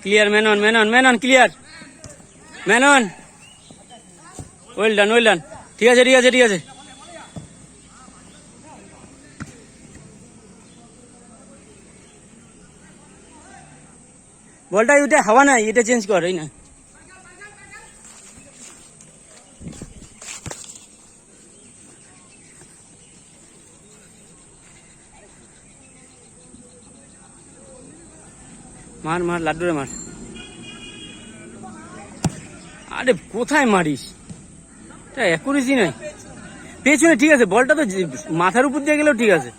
Clear, Menon Menon Menon clear, Menon well done well done. ঠিক আছে ঠিক আছে ঠিক আছে। বলটা ওইটা হাওয়া নাই, এটা চেঞ্জ কর। এই না মার মার লাড্ডুরে মার। আরে কোথায় মারিস, এটা অ্যাকুরেসি নাই। পেছনে ঠিক আছে, বলটা তো মাথার উপর দিয়ে গেলেও ঠিক আছে।